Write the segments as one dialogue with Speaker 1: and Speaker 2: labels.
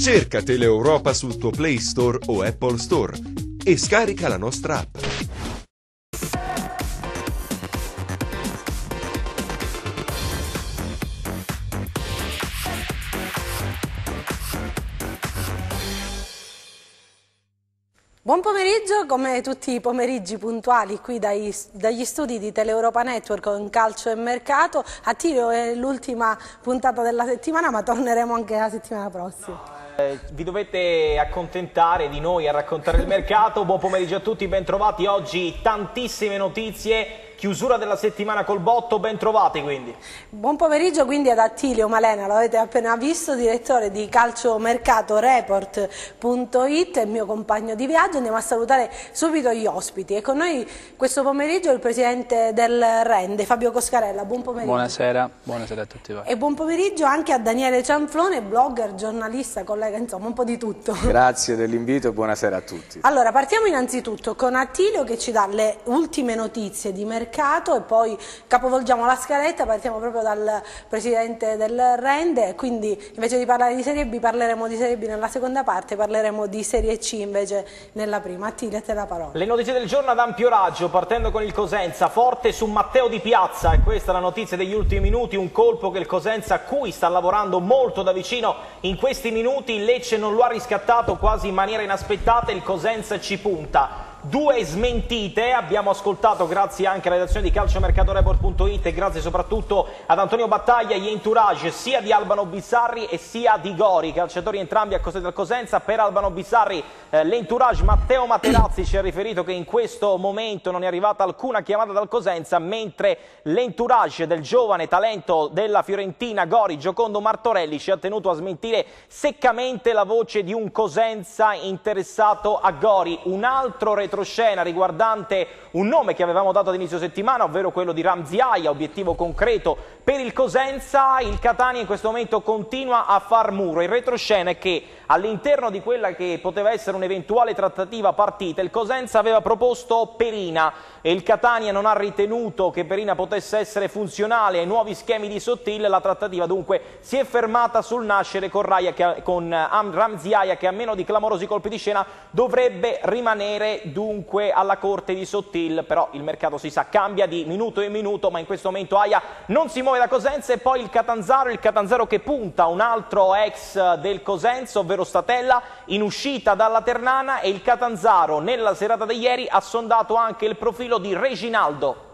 Speaker 1: Cerca Teleeuropa sul tuo Play Store o Apple Store e scarica la nostra app.
Speaker 2: Buon pomeriggio, come tutti i pomeriggi puntuali qui dagli studi di Teleeuropa Network con Calcio e Mercato. Attilio è l'ultima puntata della settimana, ma torneremo anche la settimana prossima.
Speaker 3: Vi dovete accontentare di noi a raccontare il mercato. Buon pomeriggio a tutti, ben trovati. Oggi tantissime notizie. Chiusura della settimana col botto, ben trovati quindi.
Speaker 2: Buon pomeriggio quindi ad Attilio Malena, lo avete appena visto, direttore di calciomercatoreport.it, il mio compagno di viaggio. Andiamo a salutare subito gli ospiti. E con noi questo pomeriggio il presidente del Rende, Fabio Coscarella. Buon pomeriggio.
Speaker 4: Buonasera, buonasera a tutti voi.
Speaker 2: E buon pomeriggio anche a Daniele Cianflone, blogger, giornalista, collega, insomma un po' di tutto.
Speaker 5: Grazie dell'invito e buonasera a tutti.
Speaker 2: Allora, partiamo innanzitutto con Attilio che ci dà le ultime notizie di mercato e poi capovolgiamo la scaletta, partiamo proprio dal presidente del Rende, quindi invece di parlare di Serie B parleremo di Serie B nella seconda parte, parleremo di Serie C invece nella prima. Attilio, a te la parola.
Speaker 3: Le notizie del giorno ad ampio raggio, partendo con il Cosenza, forte su Matteo Di Piazza, e questa è la notizia degli ultimi minuti, un colpo che il Cosenza a cui sta lavorando molto da vicino in questi minuti. Il Lecce non lo ha riscattato quasi in maniera inaspettata, il Cosenza ci punta. Due smentite, abbiamo ascoltato grazie anche alla redazione di calciomercatoreport.it e grazie soprattutto ad Antonio Battaglia gli entourage sia di Albano Bissarri e sia di Gori, calciatori entrambi accostati dal Cosenza. Per Albano Bissarri l'entourage Matteo Materazzi ci ha riferito che in questo momento non è arrivata alcuna chiamata dal Cosenza, mentre l'entourage del giovane talento della Fiorentina Gori, Giocondo Martorelli, ci ha tenuto a smentire seccamente la voce di un Cosenza interessato a Gori. Un altro retroscena riguardante un nome che avevamo dato ad inizio settimana, ovvero quello di Ramzi Aia, obiettivo concreto per il Cosenza. Il Catania in questo momento continua a far muro. Il retroscena è che all'interno di quella che poteva essere un'eventuale trattativa partita, il Cosenza aveva proposto Perina e il Catania non ha ritenuto che Perina potesse essere funzionale ai nuovi schemi di Sottil. La trattativa dunque si è fermata sul nascere con Ramzi Aia, che a meno di clamorosi colpi di scena dovrebbe rimanere dunque alla corte di Sottil. Però il mercato, si sa, cambia di minuto in minuto, ma in questo momento Aia non si muove da Cosenza. E poi il Catanzaro che punta un altro ex del Cosenza, ovvero Statella, in uscita dalla Ternana, e il Catanzaro nella serata di ieri ha sondato anche il profilo di Reginaldo.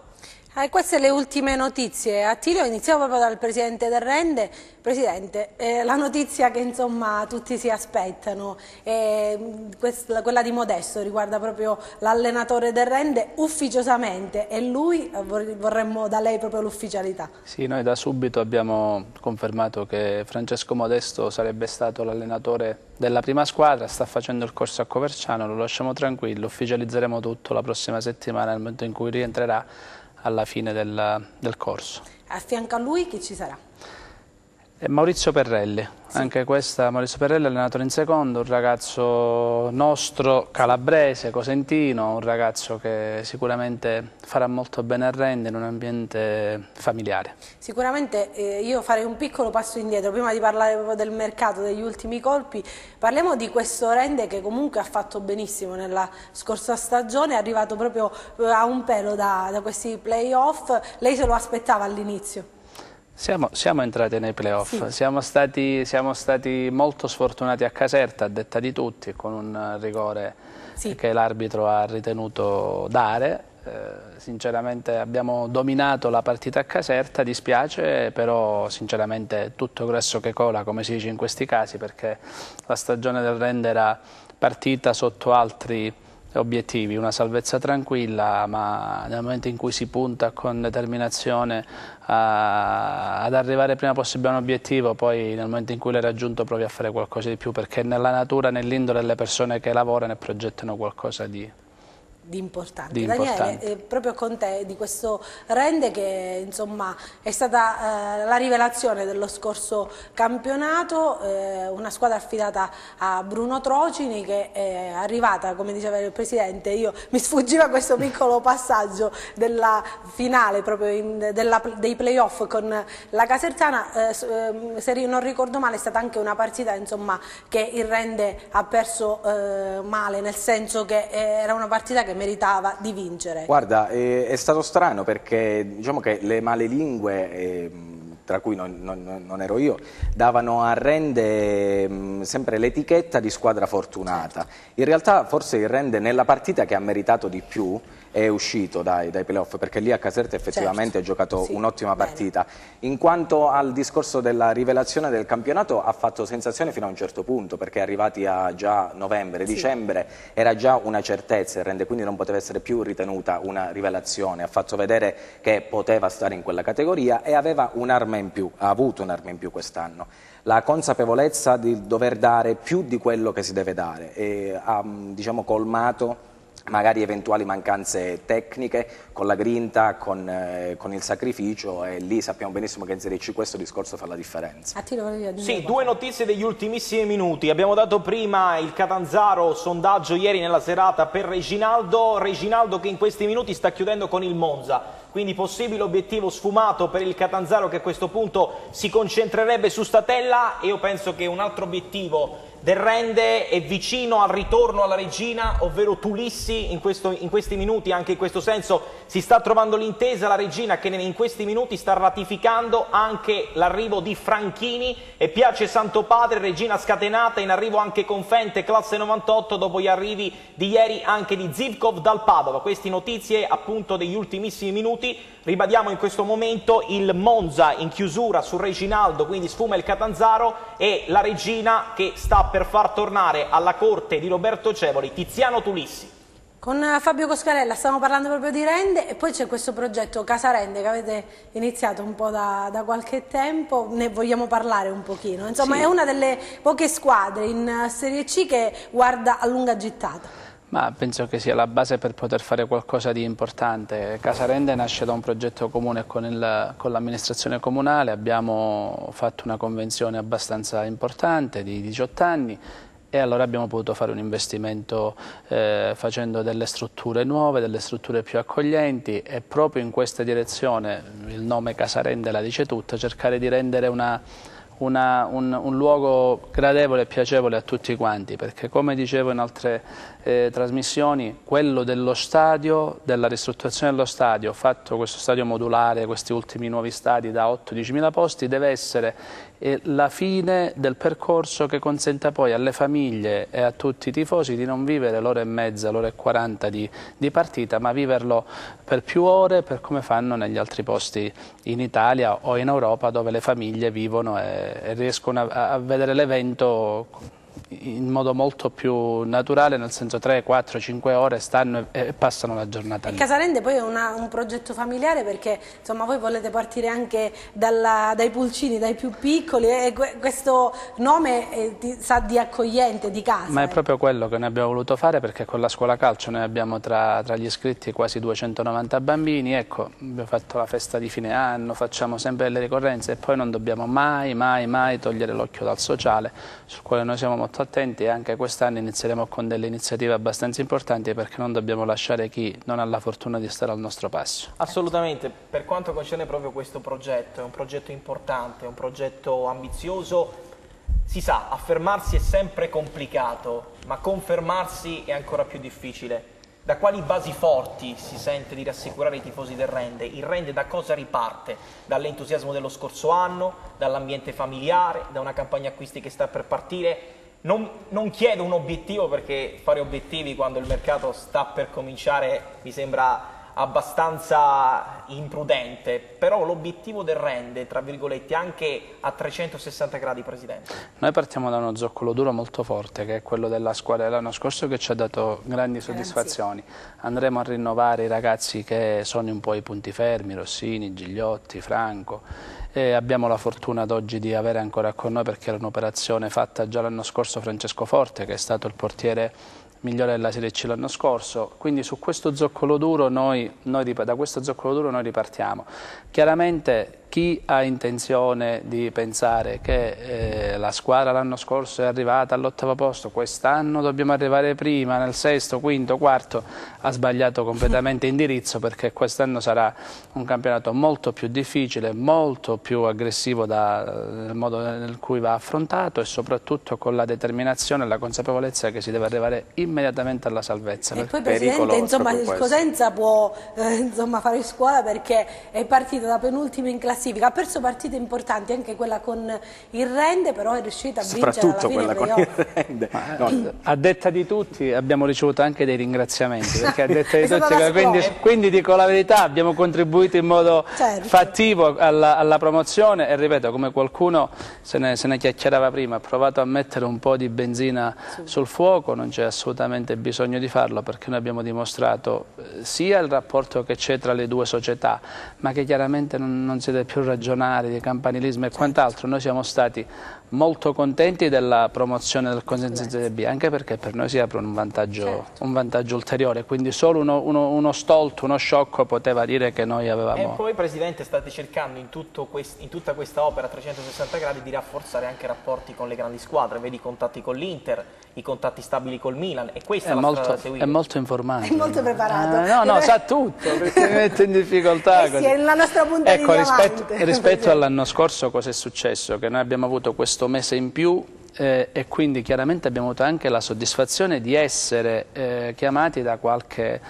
Speaker 2: Queste le ultime notizie. Attilio, iniziamo proprio dal presidente del Rende. Presidente, la notizia che insomma tutti si aspettano, quella di Modesto, riguarda proprio l'allenatore del Rende ufficiosamente, e lui vorremmo da lei proprio l'ufficialità.
Speaker 4: Sì, noi da subito abbiamo confermato che Francesco Modesto sarebbe stato l'allenatore della prima squadra, sta facendo il corso a Coverciano, lo lasciamo tranquillo, ufficializzeremo tutto la prossima settimana nel momento in cui rientrerà alla fine del corso.
Speaker 2: A fianco a lui chi ci sarà?
Speaker 4: Maurizio Perrelli, sì. Anche questa Maurizio Perrelli, allenatore in secondo, un ragazzo nostro, calabrese, cosentino, un ragazzo che sicuramente farà molto bene a Rende in un ambiente familiare.
Speaker 2: Sicuramente io farei un piccolo passo indietro, prima di parlare proprio del mercato, degli ultimi colpi, parliamo di questo Rende che comunque ha fatto benissimo nella scorsa stagione, è arrivato proprio a un pelo da questi play-off. Lei se lo aspettava all'inizio?
Speaker 4: Siamo entrati nei playoff, sì. Siamo stati molto sfortunati a Caserta, a detta di tutti, con un rigore, sì, che l'arbitro ha ritenuto dare. Sinceramente abbiamo dominato la partita a Caserta, dispiace, però sinceramente tutto grasso che cola, come si dice in questi casi, perché la stagione del Rende era partita sotto altri obiettivi, una salvezza tranquilla, ma nel momento in cui si punta con determinazione ad arrivare prima possibile a un obiettivo, poi nel momento in cui l'hai raggiunto provi a fare qualcosa di più, perché nella natura, nell'indole delle persone che lavorano e progettano qualcosa di
Speaker 2: importante. Daniele, proprio con te di questo Rende che insomma è stata la rivelazione dello scorso campionato, una squadra affidata a Bruno Trocini che è arrivata, come diceva il Presidente, mi sfuggiva questo piccolo passaggio della finale proprio dei playoff con la Casertana, se non ricordo male è stata anche una partita insomma che il Rende ha perso male, nel senso che era una partita che meritava di vincere.
Speaker 5: Guarda, è stato strano perché diciamo che le malelingue, tra cui non ero io, davano a Rende sempre l'etichetta di squadra fortunata. In realtà forse il Rende nella partita che ha meritato di più è uscito dai playoff, perché lì a Caserta effettivamente ha giocato un'ottima partita. In quanto al discorso della rivelazione del campionato, ha fatto sensazione fino a un certo punto, perché arrivati a già novembre, dicembre era già una certezza il Rende, quindi non poteva essere più ritenuta una rivelazione. Ha fatto vedere che poteva stare in quella categoria e aveva un'arma in più, ha avuto un'arma in più quest'anno. La consapevolezza di dover dare più di quello che si deve dare e ha diciamo colmato magari eventuali mancanze tecniche con la grinta, con il sacrificio, e lì sappiamo benissimo che in Serie C questo discorso fa la differenza.
Speaker 3: Sì, due notizie degli ultimissimi minuti. Abbiamo dato prima il Catanzaro sondaggio ieri nella serata per Reginaldo che in questi minuti sta chiudendo con il Monza, quindi possibile obiettivo sfumato per il Catanzaro che a questo punto si concentrerebbe su Statella, e io penso che un altro obiettivo del Rende è vicino al ritorno alla Regina, ovvero Tulissi. In questi minuti, anche in questo senso, si sta trovando l'intesa. La Regina che in questi minuti sta ratificando anche l'arrivo di Franchini e Piace Santopadre, Regina scatenata, in arrivo anche Confente, classe 98, dopo gli arrivi di ieri anche di Zivkov dal Padova. Queste notizie appunto degli ultimissimi minuti. Ribadiamo in questo momento il Monza in chiusura su Reginaldo, quindi sfuma il Catanzaro, e la Regina che sta per far tornare alla corte di Roberto Cevoli Tiziano Tulissi.
Speaker 2: Con Fabio Coscarella stiamo parlando proprio di Rende, e poi c'è questo progetto Casa Rende che avete iniziato un po' da qualche tempo, ne vogliamo parlare un pochino. Insomma, sì, è una delle poche squadre in Serie C che guarda a lunga gittata.
Speaker 4: Ma penso che sia la base per poter fare qualcosa di importante. Casa Rende nasce da un progetto comune con l'amministrazione comunale, abbiamo fatto una convenzione abbastanza importante di 18 anni, e allora abbiamo potuto fare un investimento facendo delle strutture nuove, delle strutture più accoglienti, e proprio in questa direzione, il nome Casa Rende la dice tutta, cercare di rendere un luogo gradevole e piacevole a tutti quanti, perché come dicevo in altre trasmissioni, quello dello stadio, della ristrutturazione dello stadio, fatto questo stadio modulare, questi ultimi nuovi stadi da 8-10 mila posti, deve essere la fine del percorso che consenta poi alle famiglie e a tutti i tifosi di non vivere l'ora e mezza, l'ora e 40 di partita, ma viverlo per più ore, per come fanno negli altri posti in Italia o in Europa, dove le famiglie vivono e riescono a vedere l'evento in modo molto più naturale, nel senso 3, 4, 5 ore stanno e passano la giornata lì.
Speaker 2: Casa Rende poi è un progetto familiare, perché insomma voi volete partire anche dai pulcini, dai più piccoli, e questo nome sa di accogliente, di casa.
Speaker 4: Ma è proprio quello che noi abbiamo voluto fare, perché con la scuola calcio noi abbiamo tra gli iscritti quasi 290 bambini, ecco, abbiamo fatto la festa di fine anno, facciamo sempre le ricorrenze, e poi non dobbiamo mai togliere l'occhio dal sociale, sul quale noi siamo molto attenti, e anche quest'anno inizieremo con delle iniziative abbastanza importanti, perché non dobbiamo lasciare chi non ha la fortuna di stare al nostro passo.
Speaker 3: Assolutamente, per quanto concerne proprio questo progetto, è un progetto importante, è un progetto ambizioso. Si sa, affermarsi è sempre complicato, ma confermarsi è ancora più difficile. Da quali basi forti si sente di rassicurare i tifosi del Rende? Il Rende da cosa riparte? Dall'entusiasmo dello scorso anno, dall'ambiente familiare, da una campagna acquisti che sta per partire? Non chiedo un obiettivo, perché fare obiettivi quando il mercato sta per cominciare mi sembra abbastanza imprudente, però l'obiettivo del Rende, tra virgolette, anche a 360 gradi, Presidente.
Speaker 4: Noi partiamo da uno zoccolo duro molto forte, che è quello della squadra dell'anno scorso, che ci ha dato grandi soddisfazioni. Andremo a rinnovare i ragazzi che sono un po' i punti fermi, Rossini, Gigliotti, Franco, e abbiamo la fortuna ad oggi di avere ancora con noi, perché era un'operazione fatta già l'anno scorso, Francesco Forte, che è stato il portiere migliore della Serie C l'anno scorso, quindi su questo zoccolo duro da questo zoccolo duro noi ripartiamo. Chiaramente chi ha intenzione di pensare che la squadra l'anno scorso è arrivata all'8º posto, quest'anno dobbiamo arrivare prima, nel 6º, 5º, 4º, ha sbagliato completamente indirizzo, perché quest'anno sarà un campionato molto più difficile, molto più aggressivo nel modo nel cui va affrontato, e soprattutto con la determinazione e la consapevolezza che si deve arrivare immediatamente alla salvezza.
Speaker 2: E poi, Presidente, insomma, il Cosenza può fare scuola, perché è partito da penultimo in classifica, ha perso partite importanti, anche quella con il Rende, però è riuscita a vincere alla fine
Speaker 5: quella con il Rende.
Speaker 4: A detta di tutti abbiamo ricevuto anche dei ringraziamenti, perché a detta di tutti, quindi dico la verità, abbiamo contribuito in modo fattivo alla promozione, e ripeto, come qualcuno se ne chiacchierava prima, ha provato a mettere un po' di benzina sul fuoco, non c'è assolutamente bisogno di farlo, perché noi abbiamo dimostrato sia il rapporto che c'è tra le due società, ma che chiaramente non si deve più ragionare di campanilismo e quant'altro. Noi siamo stati molto contenti della promozione del Cosenza in Serie B, anche perché per noi si apre un vantaggio ulteriore, quindi solo uno stolto, uno sciocco poteva dire che noi avevamo...
Speaker 3: E poi, Presidente, state cercando in tutta questa opera a 360 gradi di rafforzare anche i rapporti con le grandi squadre, vedi i contatti con l'Inter, i contatti stabili col Milan, e questa è la strada da seguire.
Speaker 4: È molto informato.
Speaker 2: È molto preparato.
Speaker 4: No, sa tutto, perché mi mette in difficoltà.
Speaker 2: Sì, è la nostra punta di diamante.
Speaker 4: Rispetto all'anno scorso cosa è successo? Che noi abbiamo avuto questo mese in più, e quindi chiaramente abbiamo avuto anche la soddisfazione di essere chiamati da qualche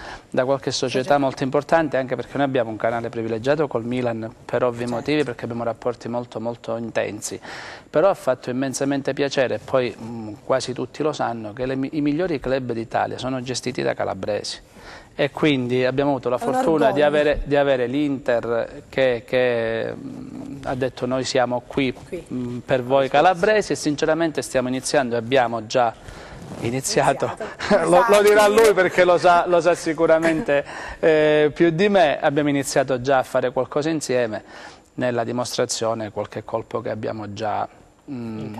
Speaker 4: società molto importante, anche perché noi abbiamo un canale privilegiato col Milan per ovvi motivi, perché abbiamo rapporti molto molto intensi, però ha fatto immensamente piacere, e poi quasi tutti lo sanno, che i migliori club d'Italia sono gestiti da calabresi. E quindi abbiamo avuto la fortuna di avere l'Inter che ha detto: noi siamo qui per voi calabresi, e sinceramente stiamo iniziando, e abbiamo già iniziato. Lo dirà lui, perché lo sa sicuramente più di me. Abbiamo iniziato già a fare qualcosa insieme, nella dimostrazione qualche colpo che abbiamo già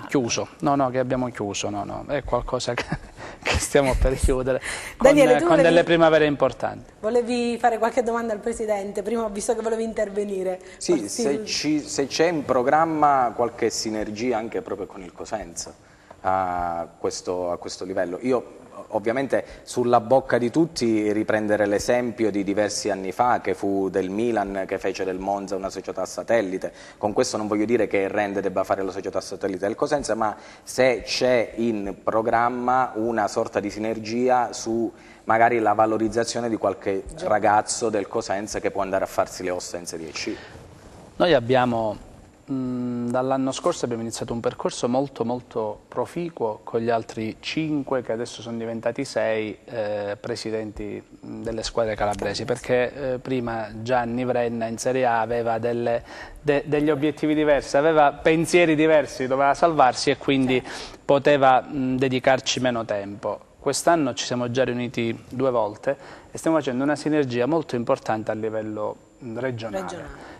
Speaker 4: chiuso, che abbiamo chiuso, è qualcosa che stiamo per chiudere
Speaker 2: Daniele,
Speaker 4: con delle primavere importanti.
Speaker 2: Volevi fare qualche domanda al Presidente? Prima ho visto che volevi intervenire.
Speaker 5: Sì, se c'è in programma qualche sinergia anche proprio con il Cosenza a questo livello. Io ovviamente sulla bocca di tutti riprendere l'esempio di diversi anni fa, che fu del Milan che fece del Monza una società satellite. Con questo non voglio dire che il Rende debba fare la società satellite del Cosenza, ma se c'è in programma una sorta di sinergia su magari la valorizzazione di qualche ragazzo del Cosenza che può andare a farsi le ossa in Serie C.
Speaker 4: Noi abbiamo dall'anno scorso abbiamo iniziato un percorso molto molto proficuo con gli altri 5, che adesso sono diventati 6 presidenti delle squadre calabresi, perché prima Gianni Vrenna in Serie A aveva degli obiettivi diversi, aveva pensieri diversi, doveva salvarsi, e quindi poteva dedicarci meno tempo. Quest'anno ci siamo già riuniti 2 volte e stiamo facendo una sinergia molto importante a livello regionale.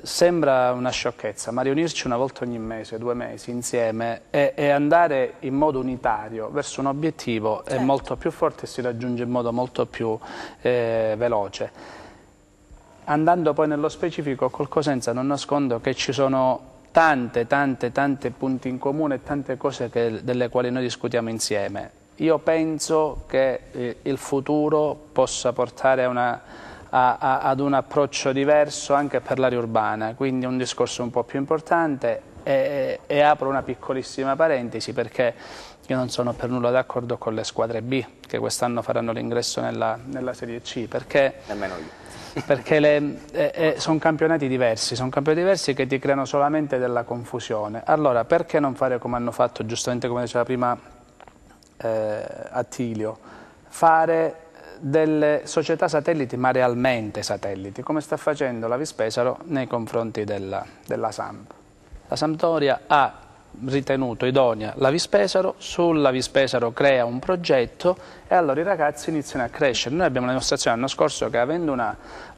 Speaker 4: Sembra una sciocchezza, ma riunirci una volta ogni mese, 2 mesi insieme e andare in modo unitario verso un obiettivo è molto più forte e si raggiunge in modo molto più veloce. Andando poi nello specifico col Cosenza, non nascondo che ci sono tante punti in comune e tante cose delle quali noi discutiamo insieme. Io penso che il futuro possa portare ad un approccio diverso anche per l'area urbana, quindi un discorso un po' più importante, e apro una piccolissima parentesi, perché io non sono per nulla d'accordo con le squadre B che quest'anno faranno l'ingresso nella Serie C, perché
Speaker 5: nemmeno io.
Speaker 4: Perché sono campionati diversi che ti creano solamente della confusione. Allora, perché non fare come hanno fatto, giustamente come diceva prima Attilio, fare delle società satelliti, ma realmente satelliti, come sta facendo la Vispesaro nei confronti della Samp. La Sampdoria ha ritenuto idonea la Vispesaro, sulla Vispesaro crea un progetto e allora i ragazzi iniziano a crescere. Noi abbiamo una dimostrazione l'anno scorso che avendo la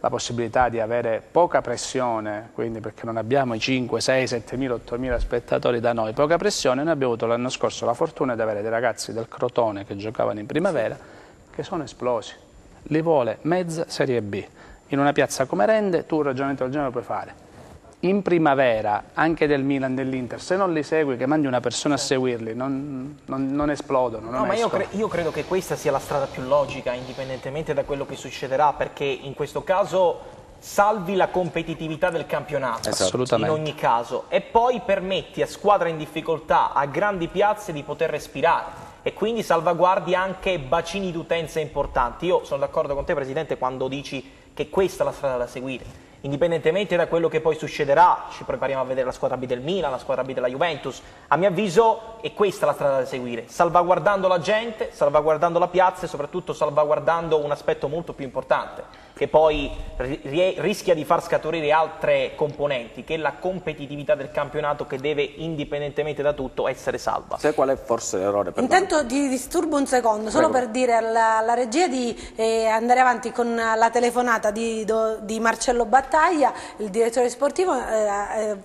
Speaker 4: possibilità di avere poca pressione, quindi perché non abbiamo i 5, 6, 7 mila, 8 mila spettatori da noi, poca pressione, noi abbiamo avuto l'anno scorso la fortuna di avere dei ragazzi del Crotone che giocavano in primavera che sono esplosi. Li vuole mezza Serie B. In una piazza come Rende tu un ragionamento del genere lo puoi fare. In primavera, anche del Milan, dell'Inter, se non li segui, che mandi una persona a seguirli, non esplodono.
Speaker 3: No, ma io credo che questa sia la strada più logica, indipendentemente da quello che succederà, perché in questo caso salvi la competitività del campionato,
Speaker 4: assolutamente,
Speaker 3: in ogni caso, e poi permetti a squadre in difficoltà, a grandi piazze, di poter respirare. E quindi salvaguardi anche bacini d'utenza importanti. Io sono d'accordo con te, Presidente, quando dici che questa è la strada da seguire. Indipendentemente da quello che poi succederà, ci prepariamo a vedere la squadra B del Milan, la squadra B della Juventus, a mio avviso è questa la strada da seguire, salvaguardando la gente, salvaguardando la piazza e soprattutto salvaguardando un aspetto molto più importante, che poi rischia di far scaturire altre componenti, che è la competitività del campionato, che deve, indipendentemente da tutto, essere salva.
Speaker 5: Sai qual è forse l'errore?
Speaker 2: Intanto ti disturbo un secondo, solo per dire alla regia di andare avanti con la telefonata di Marcello Battaglia, il direttore sportivo.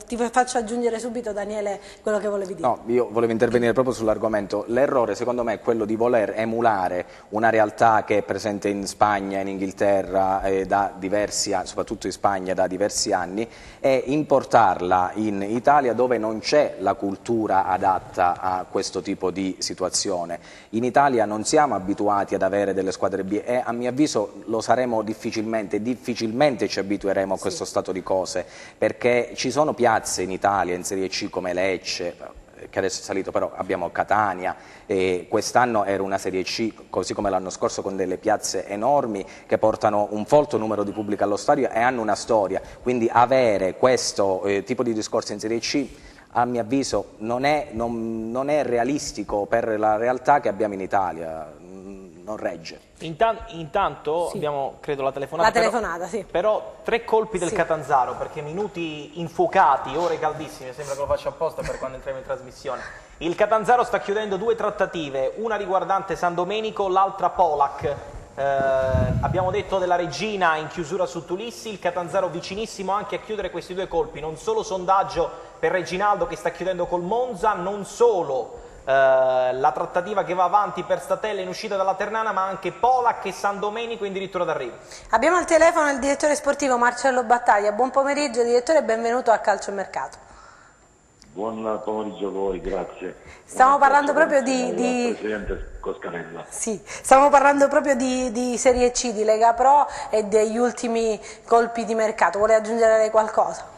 Speaker 2: Ti faccio aggiungere subito, Daniele, quello che volevi dire.
Speaker 5: No, io volevo intervenire proprio sull'argomento. L'errore secondo me è quello di voler emulare una realtà che è presente in Spagna, in Inghilterra, da diversi anni, soprattutto in Spagna da diversi anni, e importarla in Italia, dove non c'è la cultura adatta a questo tipo di situazione. In Italia non siamo abituati ad avere delle squadre B e a mio avviso lo saremo difficilmente ci abitueremo a questo stato di cose, perché ci sono piazze in Italia in Serie C come Lecce, che adesso è salito, però abbiamo Catania, e quest'anno era una Serie C, così come l'anno scorso, con delle piazze enormi che portano un folto numero di pubblico allo stadio e hanno una storia. Quindi avere questo tipo di discorso in Serie C, a mio avviso, non è realistico per la realtà che abbiamo in Italia, non regge.
Speaker 3: Intanto abbiamo, credo, la telefonata.
Speaker 2: La telefonata,
Speaker 3: però 3 colpi del Catanzaro, perché minuti infuocati, ore caldissime, sembra che lo faccia apposta per quando entriamo in trasmissione. Il Catanzaro sta chiudendo 2 trattative, una riguardante San Domenico, l'altra Polak. Abbiamo detto della Regina in chiusura su Tulissi, il Catanzaro vicinissimo anche a chiudere questi 2 colpi, non solo sondaggio per Reginaldo che sta chiudendo col Monza, non solo la trattativa che va avanti per Statella in uscita dalla Ternana, ma anche Polak e San Domenico in dirittura d'arrivo.
Speaker 2: Abbiamo al telefono il direttore sportivo Marcello Battaglia. Buon pomeriggio direttore e benvenuto a Calcio Mercato.
Speaker 6: Buon pomeriggio a voi, grazie.
Speaker 2: Stiamo parlando proprio di
Speaker 6: Presidente Coscarella.
Speaker 2: Sì, stiamo parlando proprio di Serie C, di Lega Pro e degli ultimi colpi di mercato. Vuole aggiungere lei qualcosa?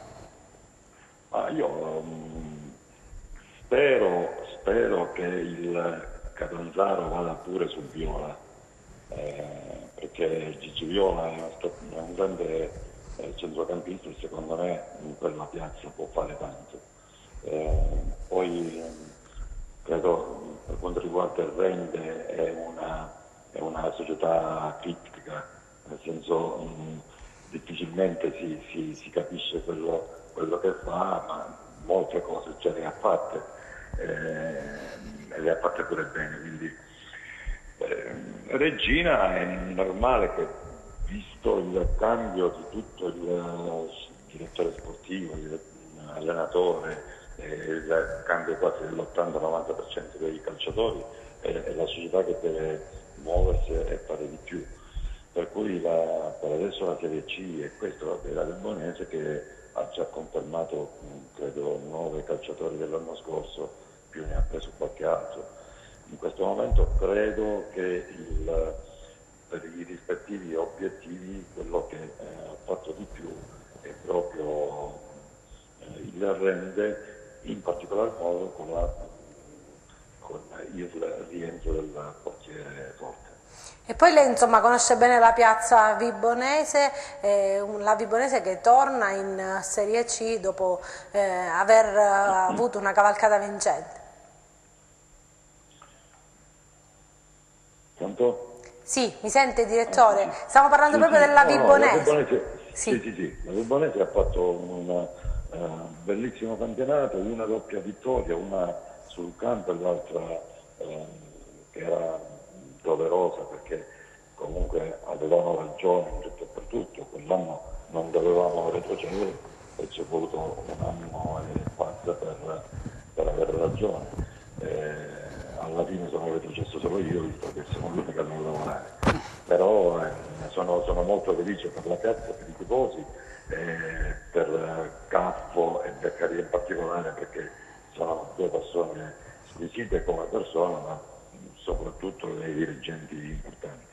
Speaker 6: Io spero che il Catanzaro vada pure su Viola, perché Gigi Viola è un grande centrocampista e secondo me in quella piazza può fare tanto. Poi credo, per quanto riguarda il Rende, è una società critica, nel senso difficilmente si capisce quello che fa, ma molte cose già le ha fatte e le ha fatte pure bene, quindi Regina è normale che, visto il cambio di tutto il direttore sportivo, l'allenatore, il cambio quasi dell'80-90% dei calciatori, è la società che deve muoversi e fare di più, per cui per adesso la Serie C è questo, la Vibonese, che ha già confermato credo 9 calciatori dell'anno scorso, più ne ha preso qualche altro. In questo momento credo che per i rispettivi obiettivi quello che ha fatto di più è proprio il Rende, in particolar modo con il rientro del portiere Forte.
Speaker 2: E poi lei insomma conosce bene la piazza vibonese, la Vibonese che torna in Serie C dopo aver avuto una cavalcata vincente.
Speaker 6: Pronto?
Speaker 2: Sì, mi sente direttore? Stiamo parlando proprio della Vibonese.
Speaker 6: Sì, la Vibonese ha fatto bellissimo campionato, una doppia vittoria, una sul campo e l'altra che era doverosa perché comunque avevamo ragione in tutto e per tutto, quell'anno non dovevamo retrocedere e ci è voluto un anno e passa per avere ragione. Alla fine sono retrocesso solo io, visto che sono l'unico a non lavorare, però sono molto felice per la piazza, per i tifosi, per Caffo e Beccaria in particolare, perché sono due persone squisite come persone, ma soprattutto dei dirigenti importanti.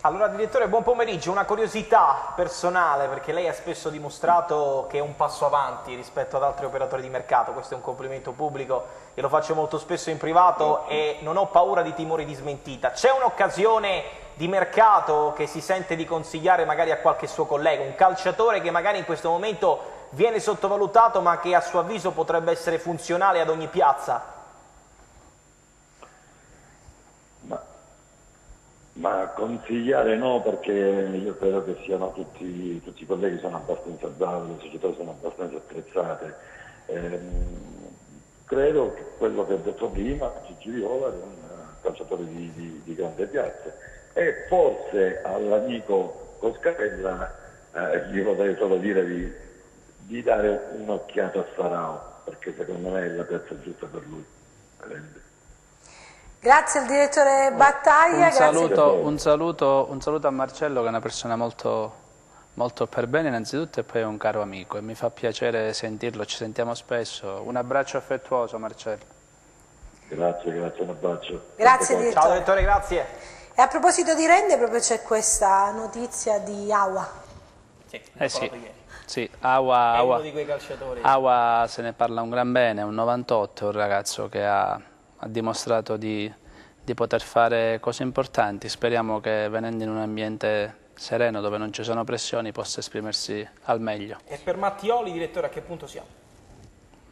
Speaker 3: Allora direttore, buon pomeriggio, una curiosità personale, perché lei ha spesso dimostrato che è un passo avanti rispetto ad altri operatori di mercato, questo è un complimento pubblico e lo faccio molto spesso in privato e non ho paura di timori di smentita. C'è un'occasione di mercato che si sente di consigliare magari a qualche suo collega, un calciatore che magari in questo momento viene sottovalutato ma che a suo avviso potrebbe essere funzionale ad ogni piazza?
Speaker 6: Ma consigliare no, perché io credo che siano tutti i colleghi sono abbastanza bravi, le società sono abbastanza attrezzate. Credo che quello che ho detto prima, Gigi Viola è un calciatore di grande piazza e forse all'amico Coscarella gli vorrei solo dire di dare un'occhiata a Sarao, perché secondo me è la piazza giusta per lui.
Speaker 2: Grazie al direttore Battaglia.
Speaker 4: Un saluto a Marcello, che è una persona molto, molto per bene innanzitutto e poi è un caro amico e mi fa piacere sentirlo, ci sentiamo spesso. Un abbraccio affettuoso Marcello.
Speaker 6: Grazie, un abbraccio.
Speaker 2: Grazie direttore.
Speaker 3: Ciao direttore, grazie.
Speaker 2: E a proposito di Rende proprio c'è questa notizia di Aua.
Speaker 4: Sì, Aua,
Speaker 3: è uno di quei calciatori.
Speaker 4: Aua se ne parla un gran bene, è un 98, è un ragazzo che ha dimostrato di poter fare cose importanti. Speriamo che venendo in un ambiente sereno dove non ci sono pressioni possa esprimersi al meglio.
Speaker 3: E per Mattioli, direttore, a che punto siamo?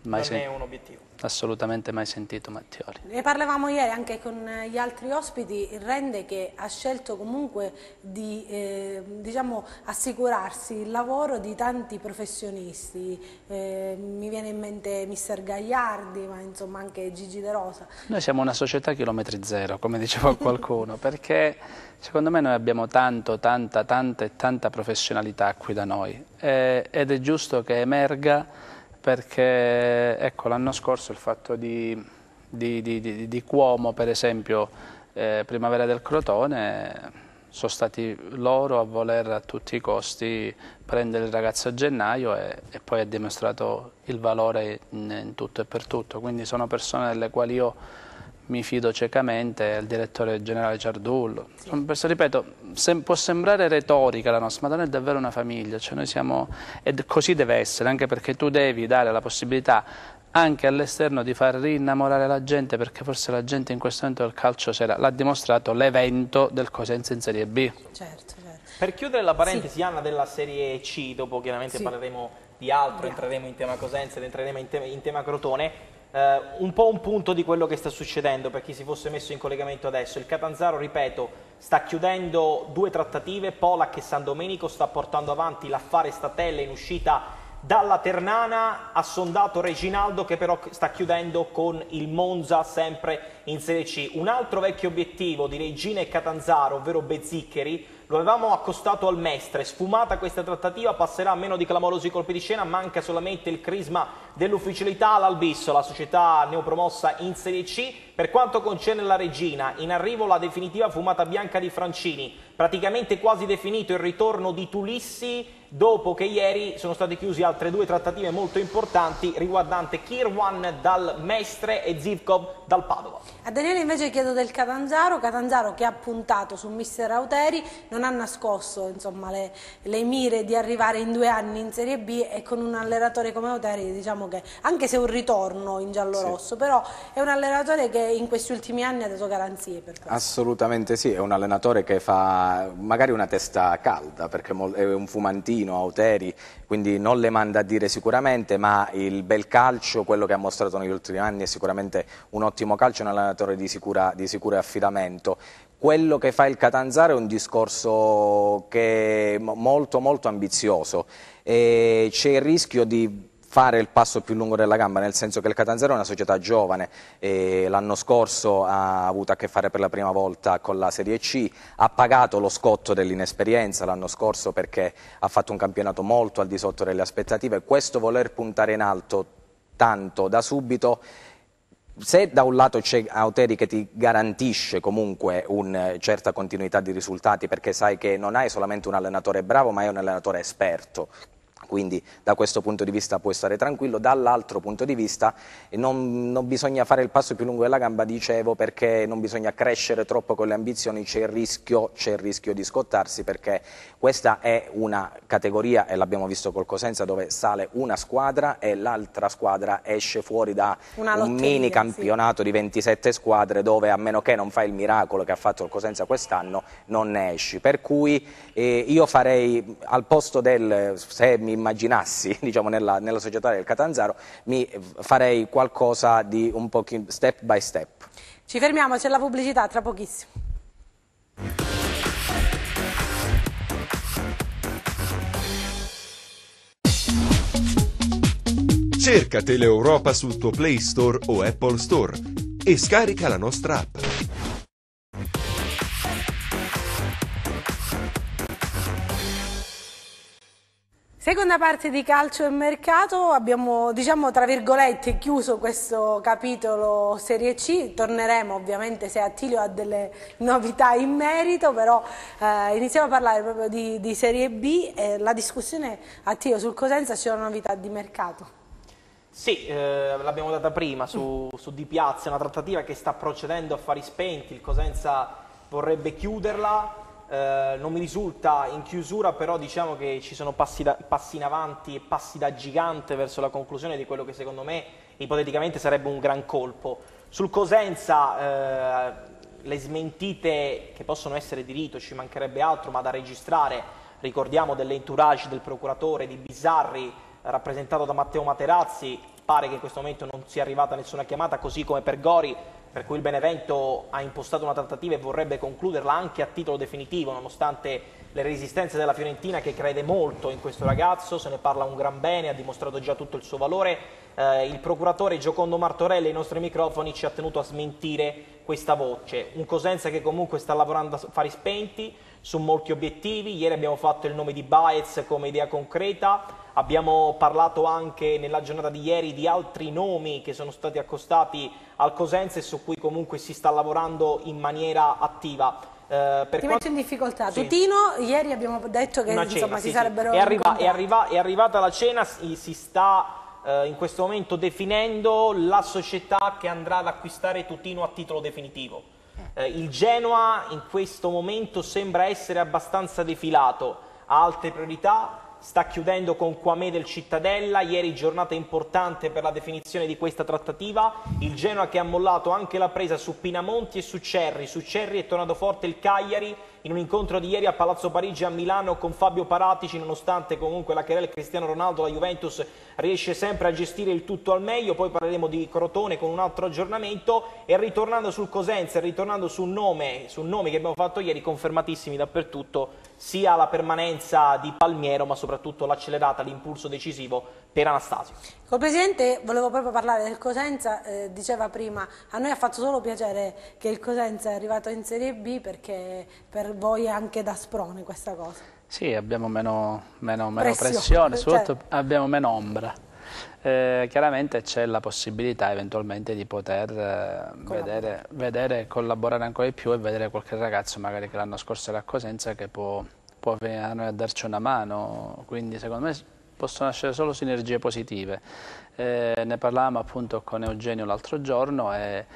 Speaker 3: Non è un obiettivo.
Speaker 4: Assolutamente mai sentito Mattioli.
Speaker 2: Ne parlavamo ieri anche con gli altri ospiti, il Rende che ha scelto comunque di diciamo, assicurarsi il lavoro di tanti professionisti, mi viene in mente mister Gagliardi, ma insomma anche Gigi De Rosa.
Speaker 4: Noi siamo una società chilometri zero, come diceva qualcuno, perché secondo me noi abbiamo tanta professionalità qui da noi ed è giusto che emerga. Perché ecco, l'anno scorso il fatto di Cuomo, per esempio, Primavera del Crotone, sono stati loro a voler a tutti i costi prendere il ragazzo a gennaio e poi ha dimostrato il valore in tutto e per tutto. Quindi sono persone delle quali io mi fido ciecamente, il direttore generale Ciardullo. Sì. Ripeto, può sembrare retorica la nostra, ma non è davvero una famiglia, cioè noi siamo, ed così deve essere, anche perché tu devi dare la possibilità anche all'esterno di far rinnamorare la gente, perché forse la gente in questo momento del calcio l'ha dimostrato l'evento del Cosenza in Serie B.
Speaker 2: Certo.
Speaker 3: Per chiudere la parentesi, Anna, della Serie C, dopo chiaramente parleremo di altro, entreremo in tema Cosenza ed entreremo in tema Crotone. Un po' un punto di quello che sta succedendo per chi si fosse messo in collegamento adesso. Il Catanzaro, ripeto, sta chiudendo 2 trattative, Polak e San Domenico, sta portando avanti l'affare Statella in uscita dalla Ternana, ha sondato Reginaldo che però sta chiudendo con il Monza sempre in Serie C. Un altro vecchio obiettivo di Regina e Catanzaro, ovvero Bezziccheri, lo avevamo accostato al Mestre. Sfumata questa trattativa, passerà a meno di clamorosi colpi di scena, manca solamente il crisma dell'ufficialità all'Albisso, la società neopromossa in Serie C. Per quanto concerne la Regina, in arrivo la definitiva fumata bianca di Francini, praticamente quasi definito il ritorno di Tulissi, dopo che ieri sono state chiuse altre 2 trattative molto importanti riguardante Kirwan dal Mestre e Zivkov dal Padova.
Speaker 2: A Daniele invece chiedo del Catanzaro che ha puntato su mister Auteri, non ha nascosto insomma, le mire di arrivare in 2 anni in Serie B e con un allenatore come Auteri diciamo che anche se è un ritorno in giallo-rosso, però è un allenatore che in questi ultimi anni ha dato garanzie per questo.
Speaker 5: Assolutamente sì, è un allenatore che fa magari una testa calda perché è un fumantino, Auteri, quindi non le manda a dire sicuramente, ma il bel calcio, quello che ha mostrato negli ultimi anni è sicuramente un ottimo calcio, un allenatore di sicuro affidamento. Quello che fa il Catanzaro è un discorso che è molto ambizioso e c'è il rischio di fare il passo più lungo della gamba, nel senso che il Catanzaro è una società giovane, l'anno scorso ha avuto a che fare per la prima volta con la Serie C, ha pagato lo scotto dell'inesperienza l'anno scorso perché ha fatto un campionato molto al di sotto delle aspettative. Questo voler puntare in alto tanto da subito, se da un lato c'è Auteri che ti garantisce comunque una certa continuità di risultati, perché sai che non hai solamente un allenatore bravo ma hai un allenatore esperto, quindi da questo punto di vista puoi stare tranquillo. Dall'altro punto di vista non bisogna fare il passo più lungo della gamba, dicevo, perché non bisogna crescere troppo con le ambizioni, c'è il rischio di scottarsi, perché questa è una categoria, e l'abbiamo visto col Cosenza, dove sale una squadra e l'altra squadra esce fuori da un mini campionato di 27 squadre, dove a meno che non fai il miracolo che ha fatto il Cosenza quest'anno non ne esci. Per cui io farei, al posto se mi immaginassi, diciamo, nella società del Catanzaro, mi farei qualcosa di un po' step by step.
Speaker 2: Ci fermiamo, c'è la pubblicità, tra pochissimo.
Speaker 1: Cerca Teleeuropa sul tuo Play Store o Apple Store e scarica la nostra app.
Speaker 2: Seconda parte di Calcio e Mercato, abbiamo, diciamo, tra virgolette, chiuso questo capitolo Serie C. Torneremo ovviamente se Attilio ha delle novità in merito, però iniziamo a parlare proprio di Serie B. La discussione, Attilio, sul Cosenza, c'è una novità di mercato?
Speaker 3: Sì, l'abbiamo data prima su Di Piazza, una trattativa che sta procedendo a fari spenti, il Cosenza vorrebbe chiuderla. Non mi risulta in chiusura, però diciamo che ci sono passi in avanti e passi da gigante verso la conclusione di quello che secondo me ipoteticamente sarebbe un gran colpo. Sul Cosenza le smentite, che possono essere di rito, ci mancherebbe altro, ma da registrare, ricordiamo dell'entourage del procuratore di Bizzarri rappresentato da Matteo Materazzi, pare che in questo momento non sia arrivata nessuna chiamata, così come per Gori, per cui il Benevento ha impostato una trattativa e vorrebbe concluderla anche a titolo definitivo, nonostante le resistenze della Fiorentina, che crede molto in questo ragazzo, se ne parla un gran bene, ha dimostrato già tutto il suo valore. Il procuratore Giocondo Martorelli ai nostri microfoni ci ha tenuto a smentire questa voce. Un Cosenza che comunque sta lavorando a fari spenti su molti obiettivi. Ieri abbiamo fatto il nome di Baez come idea concreta. Abbiamo parlato anche nella giornata di ieri di altri nomi che sono stati accostati al Cosenza e su cui comunque si sta lavorando in maniera attiva.
Speaker 2: Ti metto in difficoltà. Sì. Tutino, ieri abbiamo detto che insomma, si sarebbero...
Speaker 3: È arrivata la cena, si sta in questo momento definendo la società che andrà ad acquistare Tutino a titolo definitivo. Il Genoa in questo momento sembra essere abbastanza defilato, ha altre priorità. Sta chiudendo con Quamé del Cittadella, ieri giornata importante per la definizione di questa trattativa, il Genoa che ha mollato anche la presa su Pinamonti e su Cerri è tornato forte il Cagliari in un incontro di ieri a Palazzo Parigi a Milano con Fabio Paratici, nonostante comunque la querela Cristiano Ronaldo, la Juventus riesce sempre a gestire il tutto al meglio. Poi parleremo di Crotone con un altro aggiornamento e ritornando sul Cosenza e ritornando sul nome che abbiamo fatto ieri, confermatissimi dappertutto, sia la permanenza di Palmiero ma soprattutto l'accelerata, l'impulso decisivo per Anastasio.
Speaker 2: Col Presidente volevo proprio parlare del Cosenza, diceva prima, a noi ha fatto solo piacere che il Cosenza è arrivato in Serie B, perché per voi è anche da sprone questa cosa.
Speaker 4: Sì, abbiamo meno pressione, soprattutto abbiamo meno ombra. Chiaramente c'è la possibilità eventualmente di poter vedere, collaborare ancora di più e vedere qualche ragazzo magari che l'anno scorso era a Cosenza che può venire a darci una mano, quindi secondo me possono nascere solo sinergie positive. Ne parlavamo appunto con Eugenio l'altro giorno e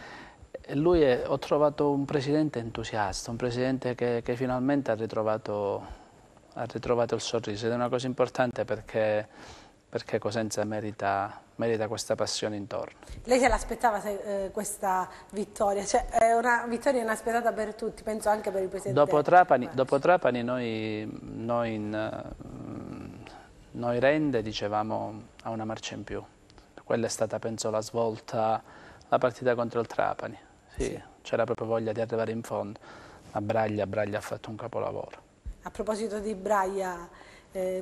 Speaker 4: ho trovato un presidente entusiasta, un presidente che finalmente ha ritrovato il sorriso, ed è una cosa importante perché Cosenza merita questa passione intorno.
Speaker 2: Lei se l'aspettava questa vittoria? Cioè, è una vittoria inaspettata per tutti, penso anche per il Presidente.
Speaker 4: Dopo Trapani noi Rende dicevamo a una marcia in più. Quella è stata, penso, la svolta, la partita contro il Trapani. Sì. C'era proprio voglia di arrivare in fondo. Ma Braglia ha fatto un capolavoro.
Speaker 2: A proposito di Braglia,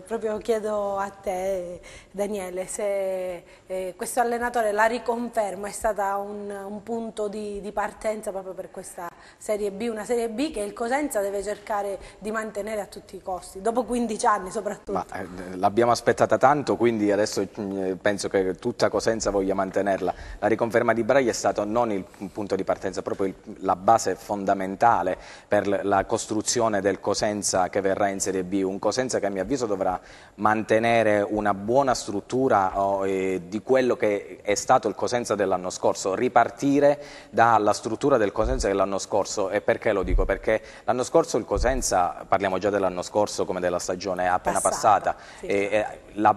Speaker 2: proprio chiedo a te, Daniele, se questo allenatore, la riconferma, è stata un punto di partenza proprio per questa Serie B, una Serie B che il Cosenza deve cercare di mantenere a tutti i costi, dopo 15 anni soprattutto.
Speaker 5: L'abbiamo aspettata tanto, quindi adesso penso che tutta Cosenza voglia mantenerla. La riconferma di Braga è stato non il punto di partenza, proprio la base fondamentale per la costruzione del Cosenza che verrà in Serie B, un Cosenza che a mio avviso dovrà mantenere una buona struttura di quello che è stato il Cosenza dell'anno scorso, ripartire dalla struttura del Cosenza dell'anno scorso. E perché lo dico? Perché l'anno scorso il Cosenza, parliamo già dell'anno scorso come della stagione appena passata, sì. La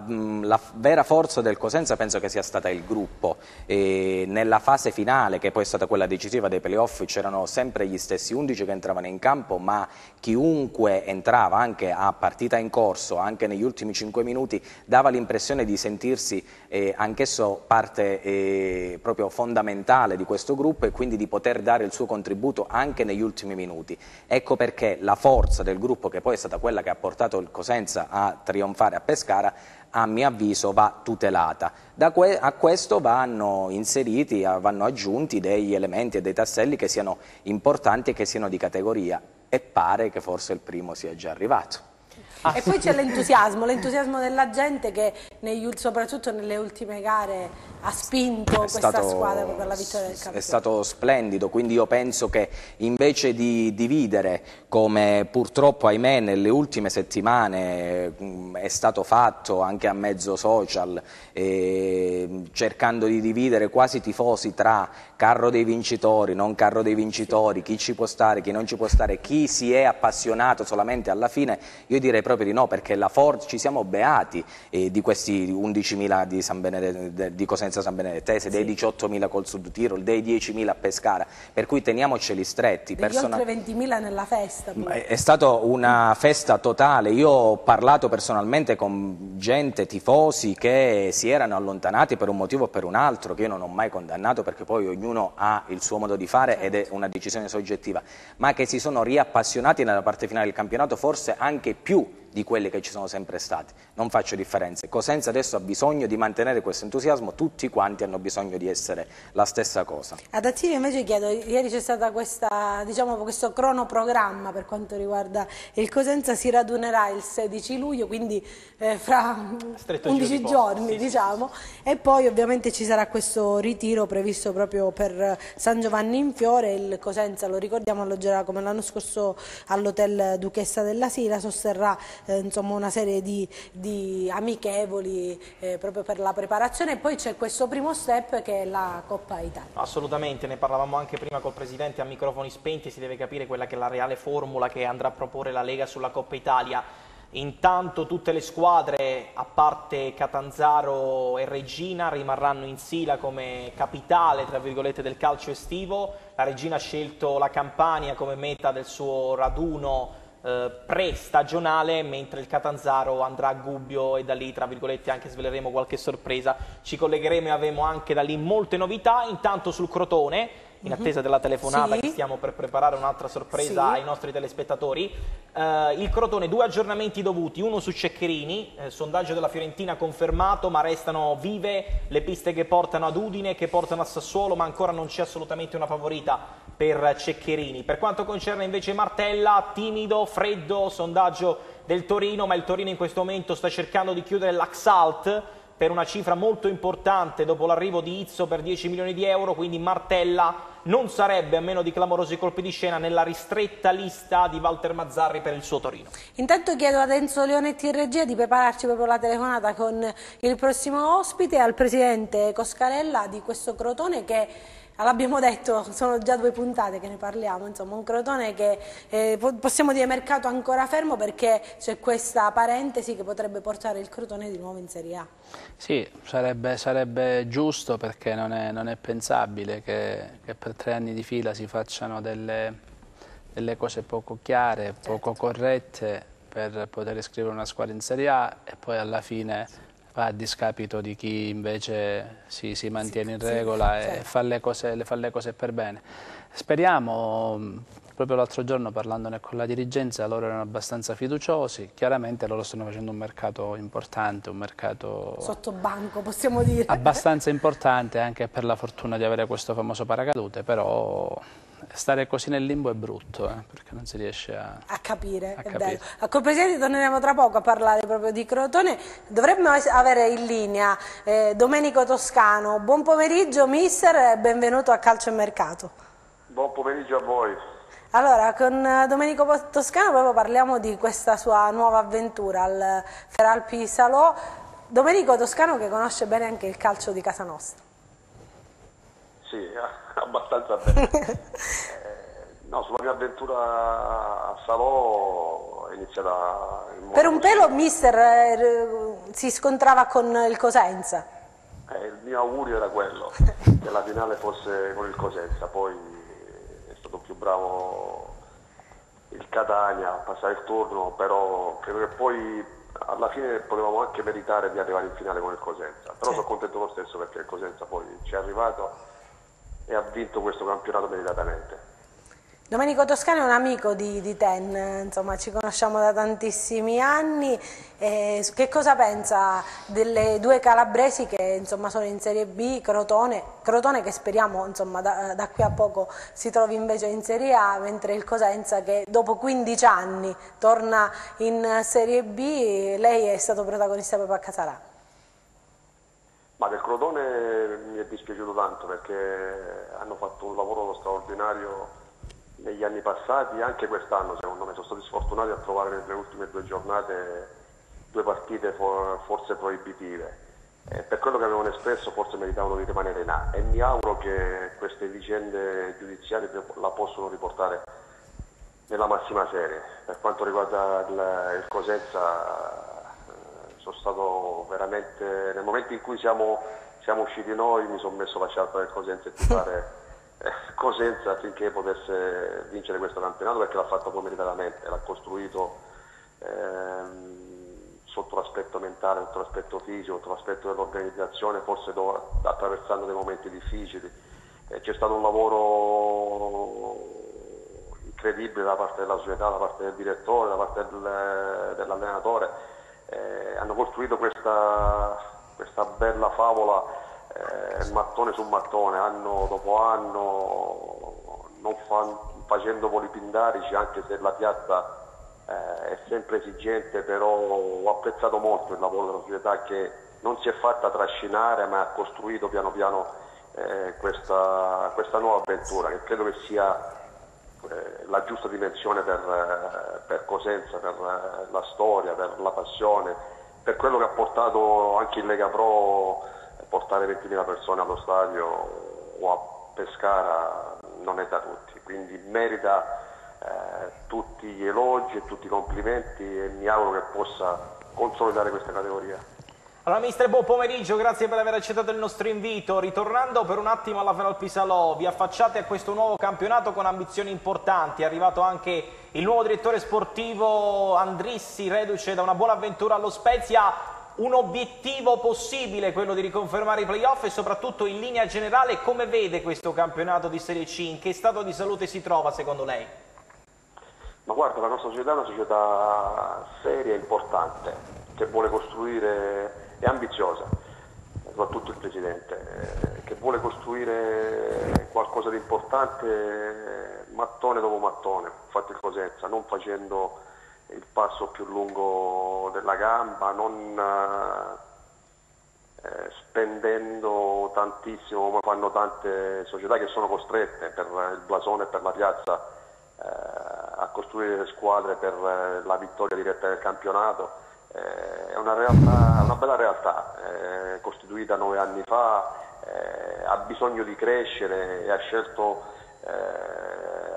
Speaker 5: vera forza del Cosenza penso che sia stata il gruppo. Nella fase finale, che poi è stata quella decisiva dei playoff, c'erano sempre gli stessi 11 che entravano in campo, ma chiunque entrava anche a partita in corso, anche negli ultimi 5 minuti, dava l'impressione di sentirsi anch'esso parte proprio fondamentale di questo gruppo e quindi di poter dare il suo contributo anche negli ultimi minuti. Ecco perché la forza del gruppo, che poi è stata quella che ha portato il Cosenza a trionfare a Pescara, a mio avviso va tutelata. A questo vanno inseriti, vanno aggiunti degli elementi e dei tasselli che siano importanti e che siano di categoria, e pare che forse il primo sia già arrivato.
Speaker 2: E poi c'è l'entusiasmo della gente che soprattutto nelle ultime gare ha spinto questa squadra per la vittoria del campionato.
Speaker 5: È stato splendido, quindi io penso che invece di dividere, come purtroppo ahimè nelle ultime settimane è stato fatto anche a mezzo social, cercando di dividere quasi i tifosi tra carro dei vincitori, non carro dei vincitori, chi ci può stare, chi non ci può stare, chi si è appassionato solamente alla fine, io direi proprio di no, perché ci siamo beati di questi 11.000 di Cosenza San Benedettese, dei 18.000 col Sud Tirol, dei 10.000 a Pescara, per cui teniamoceli stretti.
Speaker 2: Degli oltre 20.000 nella festa.
Speaker 5: È stata una festa totale. Io ho parlato personalmente con gente, tifosi, che si erano allontanati per un motivo o per un altro, che io non ho mai condannato, perché poi ognuno ha il suo modo di fare ed è una decisione soggettiva, ma che si sono riappassionati nella parte finale del campionato, forse anche più di quelli che ci sono sempre stati. Non faccio differenze. Cosenza adesso ha bisogno di mantenere questo entusiasmo, tutti quanti hanno bisogno di essere la stessa cosa.
Speaker 2: Ad Attilio invece chiedo, ieri c'è stata questo cronoprogramma per quanto riguarda il Cosenza, si radunerà il 16 luglio, quindi fra 11 giorni, diciamo, e poi ovviamente ci sarà questo ritiro previsto proprio per San Giovanni in Fiore. Il Cosenza, lo ricordiamo, alloggerà come l'anno scorso all'Hotel Duchessa della Sila, sosterrà insomma una serie di amichevoli proprio per la preparazione, e poi c'è questo primo step che è la Coppa Italia.
Speaker 3: Assolutamente, ne parlavamo anche prima col Presidente a microfoni spenti, si deve capire quella che è la reale formula che andrà a proporre la Lega sulla Coppa Italia. Intanto tutte le squadre, a parte Catanzaro e Reggina, rimarranno in Sila come capitale, tra virgolette, del calcio estivo. La Reggina ha scelto la Campania come meta del suo raduno pre-stagionale, mentre il Catanzaro andrà a Gubbio e da lì, tra virgolette, anche sveleremo qualche sorpresa. Ci collegheremo e avremo anche da lì molte novità. Intanto sul Crotone, in attesa della telefonata, che stiamo per preparare un'altra sorpresa ai nostri telespettatori, il Crotone, 2 aggiornamenti dovuti, uno su Ceccherini, sondaggio della Fiorentina confermato, ma restano vive le piste che portano ad Udine, che portano a Sassuolo, ma ancora non c'è assolutamente una favorita per Ceccherini. Per quanto concerne invece Martella, timido, freddo, sondaggio del Torino, ma il Torino in questo momento sta cercando di chiudere l'Axalt per una cifra molto importante dopo l'arrivo di Izzo per 10 milioni di euro, quindi Martella non sarebbe, a meno di clamorosi colpi di scena, nella ristretta lista di Walter Mazzarri per il suo Torino.
Speaker 2: Intanto chiedo ad Enzo Leonetti in regia di prepararci proprio la telefonata con il prossimo ospite, al presidente Coscarella di questo Crotone che, l'abbiamo detto, sono già 2 puntate che ne parliamo, insomma un Crotone che possiamo dire mercato ancora fermo, perché c'è questa parentesi che potrebbe portare il Crotone di nuovo in Serie A.
Speaker 4: Sì, sarebbe giusto, perché non è pensabile che per 3 anni di fila si facciano delle cose poco chiare, poco corrette per poter iscrivere una squadra in Serie A e poi alla fine va a discapito di chi invece si mantiene in regola e fa le cose per bene. Speriamo proprio l'altro giorno parlandone con la dirigenza, loro erano abbastanza fiduciosi, chiaramente loro stanno facendo un mercato importante, un mercato
Speaker 2: sotto banco possiamo dire.
Speaker 4: Abbastanza importante anche per la fortuna di avere questo famoso paracadute, però stare così nel limbo è brutto, perché non si riesce a
Speaker 2: capire, è vero. Col Presidente torneremo tra poco a parlare proprio di Crotone. Dovremmo avere in linea Domenico Toscano. Buon pomeriggio mister e benvenuto a Calcio e Mercato.
Speaker 7: Buon pomeriggio a voi.
Speaker 2: Allora, con Domenico Toscano proprio parliamo di questa sua nuova avventura al Feralpi Salò. Domenico Toscano che conosce bene anche il calcio di casa nostra.
Speaker 7: Sì, abbastanza bene. No, sulla mia avventura a Salò è iniziata in modo
Speaker 2: per un pelo mister si scontrava con il Cosenza.
Speaker 7: Il mio augurio era quello, che la finale fosse con il Cosenza, poi è stato più bravo il Catania a passare il turno, però credo che poi alla fine potevamo anche meritare di arrivare in finale con il Cosenza, però sono contento lo stesso perché il Cosenza poi ci è arrivato e ha vinto questo campionato meritatamente.
Speaker 2: Domenico Toscano è un amico di Ten, insomma ci conosciamo da tantissimi anni. Che cosa pensa delle due calabresi che insomma sono in Serie B, Crotone che speriamo insomma da qui a poco si trovi invece in Serie A, mentre il Cosenza che dopo 15 anni torna in Serie B, lei è stato protagonista proprio a Casalà.
Speaker 7: Ma del Crotone mi è dispiaciuto tanto perché hanno fatto un lavoro straordinario negli anni passati, anche quest'anno secondo me sono stati sfortunati a trovare nelle ultime 2 giornate 2 partite forse proibitive. Per quello che avevano espresso forse meritavano di rimanere in A e mi auguro che queste vicende giudiziarie la possono riportare nella massima serie. Per quanto riguarda il Cosenza sono stato veramente, nel momento in cui siamo usciti noi mi sono messo la sciarpa del Cosenza e tifare Cosenza affinché potesse vincere questo campionato perché l'ha fatto meritatamente, l'ha costruito sotto l'aspetto mentale, sotto l'aspetto fisico, sotto l'aspetto dell'organizzazione, forse attraversando dei momenti difficili. C'è stato un lavoro incredibile da parte della società, da parte del direttore, da parte dell'allenatore. Hanno costruito questa bella favola mattone su mattone, anno dopo anno, non facendo voli pindarici, anche se la piazza è sempre esigente, però ho apprezzato molto il lavoro della società che non si è fatta trascinare ma ha costruito piano piano questa nuova avventura, che credo che sia la giusta dimensione per Cosenza, per la storia, per la passione, per quello che ha portato anche in Lega Pro. Portare 20.000 persone allo stadio o a Pescara non è da tutti, quindi merita tutti gli elogi e tutti i complimenti e mi auguro che possa consolidare questa categoria.
Speaker 3: Allora mister, buon pomeriggio, grazie per aver accettato il nostro invito. Ritornando per un attimo alla Feralpi Salò, vi affacciate a questo nuovo campionato con ambizioni importanti, è arrivato anche il nuovo direttore sportivo Andrissi, reduce da una buona avventura allo Spezia. Un obiettivo possibile quello di riconfermare i playoff e soprattutto in linea generale come vede questo campionato di Serie C? In che stato di salute si trova secondo lei?
Speaker 7: Ma guarda, la nostra società è una società seria e importante che vuole costruire, è ambiziosa, soprattutto il Presidente, che vuole costruire qualcosa di importante mattone dopo mattone, infatti il Cosenza, non facendo il passo più lungo della gamba, non spendendo tantissimo come fanno tante società che sono costrette per il blasone e per la piazza a costruire le squadre per la vittoria diretta del campionato. È una bella realtà, costituita 9 anni fa, ha bisogno di crescere e ha scelto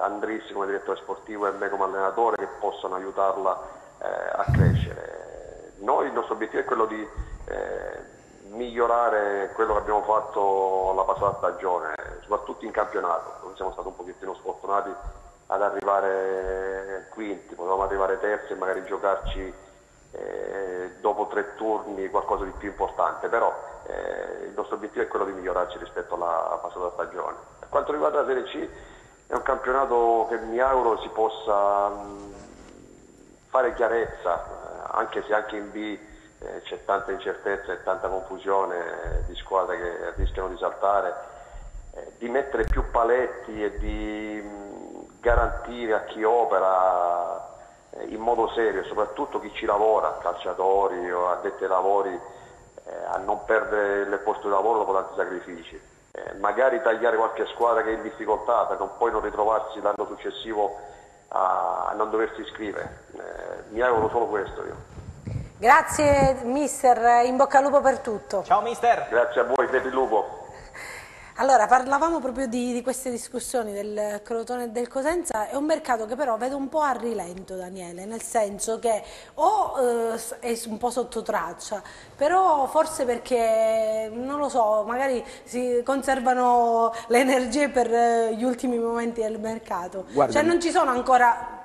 Speaker 7: Andrissi come direttore sportivo e me come allenatore che possano aiutarla a crescere. Noi il nostro obiettivo è quello di migliorare quello che abbiamo fatto la passata stagione, soprattutto in campionato, dove siamo stati un pochettino sfortunati ad arrivare quinti, potevamo arrivare terzi e magari giocarci dopo 3 turni qualcosa di più importante, però il nostro obiettivo è quello di migliorarci rispetto alla passata stagione. Per quanto riguarda la Serie C, è un campionato che mi auguro si possa fare chiarezza, anche se anche in B c'è tanta incertezza e tanta confusione di squadre che rischiano di saltare, di mettere più paletti e di garantire a chi opera in modo serio, soprattutto chi ci lavora, calciatori o addetti ai lavori, a non perdere il posto di lavoro dopo tanti sacrifici. Magari tagliare qualche squadra che è in difficoltà per poi non ritrovarsi l'anno successivo a non doversi iscrivere. Mi auguro solo questo io.
Speaker 2: Grazie mister, in bocca al lupo per tutto.
Speaker 3: Ciao mister.
Speaker 7: Grazie a voi, crepi il lupo.
Speaker 2: Allora, parlavamo proprio di queste discussioni del Crotone e del Cosenza. È un mercato che però vedo un po' a rilento, Daniele, nel senso che è un po' sotto traccia, però forse perché, non lo so, magari si conservano le energie per gli ultimi momenti del mercato.
Speaker 5: Guarda,
Speaker 2: cioè non ci sono ancora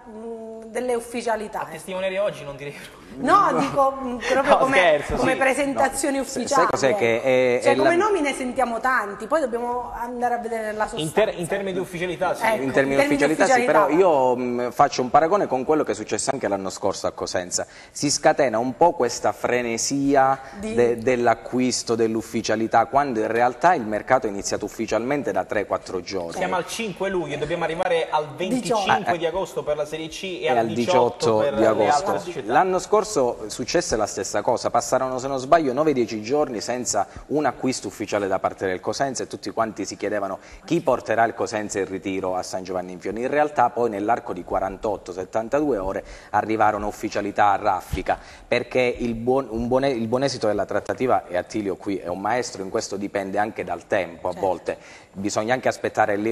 Speaker 2: delle ufficialità.
Speaker 3: A testimoniare oggi non direi.
Speaker 2: No, dico proprio come
Speaker 3: sì.
Speaker 2: presentazioni ufficiali.
Speaker 5: Sai cos'è che
Speaker 2: cioè, come nomi ne sentiamo tanti, poi dobbiamo andare a vedere nella sostanza.
Speaker 3: In termini di ufficialità, sì.
Speaker 2: Ecco,
Speaker 5: in termini di ufficialità sì, però io faccio un paragone con quello che è successo anche l'anno scorso a Cosenza. Si scatena un po' questa frenesia dell'acquisto, dell'ufficialità, quando in realtà il mercato è iniziato ufficialmente da 3-4 giorni.
Speaker 3: Siamo al 5 luglio, dobbiamo arrivare al 25 di agosto per la Serie C e al 18 per
Speaker 5: di
Speaker 3: le
Speaker 5: agosto.
Speaker 3: altre società.
Speaker 5: L'anno scorso successe la stessa cosa, passarono se non sbaglio 9-10 giorni senza un acquisto ufficiale da parte del Cosenza e tutti quanti si chiedevano chi porterà il Cosenza in ritiro a San Giovanni in Fioni. In realtà poi nell'arco di 48-72 ore arrivarono ufficialità a raffica, perché il buon esito della trattativa, e Attilio qui è un maestro in questo, dipende anche dal tempo. A volte bisogna anche aspettare gli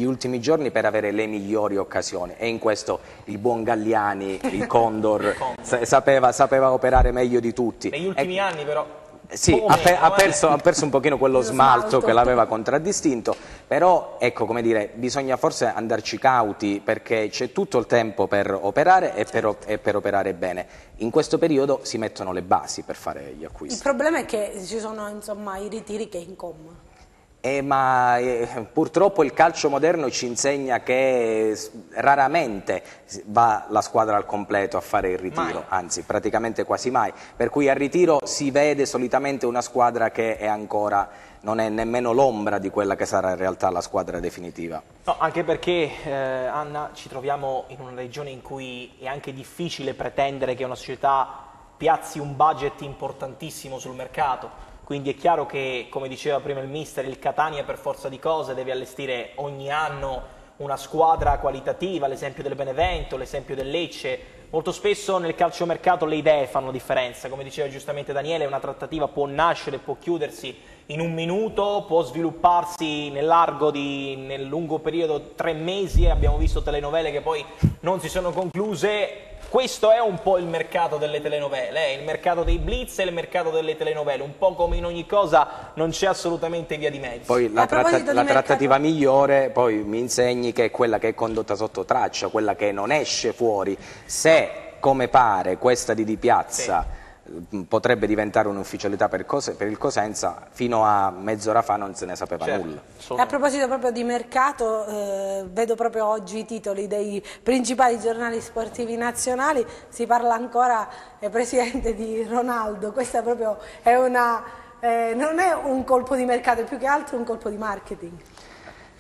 Speaker 5: ultimi giorni per avere le migliori occasioni, e in questo il buon Galliani, il Condor, sapeva operare meglio di tutti.
Speaker 3: Negli ultimi anni però.
Speaker 5: Sì, ha perso un pochino quello smalto che l'aveva contraddistinto, però ecco, come dire, bisogna forse andarci cauti, perché c'è tutto il tempo per operare e per operare bene. In questo periodo si mettono le basi per fare gli acquisti.
Speaker 2: Il problema è che ci sono, insomma, i ritiri che incommono.
Speaker 5: Ma purtroppo il calcio moderno ci insegna che raramente va la squadra al completo a fare il ritiro, anzi praticamente quasi mai, per cui al ritiro si vede solitamente una squadra che è ancora, non è nemmeno l'ombra di quella che sarà in realtà la squadra definitiva.
Speaker 3: No, anche perché Anna, ci troviamo in una regione in cui è anche difficile pretendere che una società piazzi un budget importantissimo sul mercato. Quindi è chiaro che, come diceva prima il mister, il Catania per forza di cose deve allestire ogni anno una squadra qualitativa, l'esempio del Benevento, l'esempio del Lecce. Molto spesso nel calciomercato le idee fanno differenza, come diceva giustamente Daniele, una trattativa può nascere, può chiudersi in un minuto, può svilupparsi nel lungo periodo 3 mesi, abbiamo visto telenovele che poi non si sono concluse. Questo è un po' il mercato delle telenovele, il mercato dei blitz e il mercato delle telenovele, un po' come in ogni cosa non c'è assolutamente via di mezzo.
Speaker 5: Poi la trattativa migliore, poi mi insegni, che è quella che è condotta sotto traccia, quella che non esce fuori. Se, come pare, questa di Piazza potrebbe diventare un'ufficialità per il Cosenza, fino a mezz'ora fa non se ne sapeva nulla.
Speaker 2: A proposito proprio di mercato, vedo proprio oggi i titoli dei principali giornali sportivi nazionali, si parla ancora, Presidente, di Ronaldo. Questa proprio è non è un colpo di mercato, è più che altro un colpo di marketing.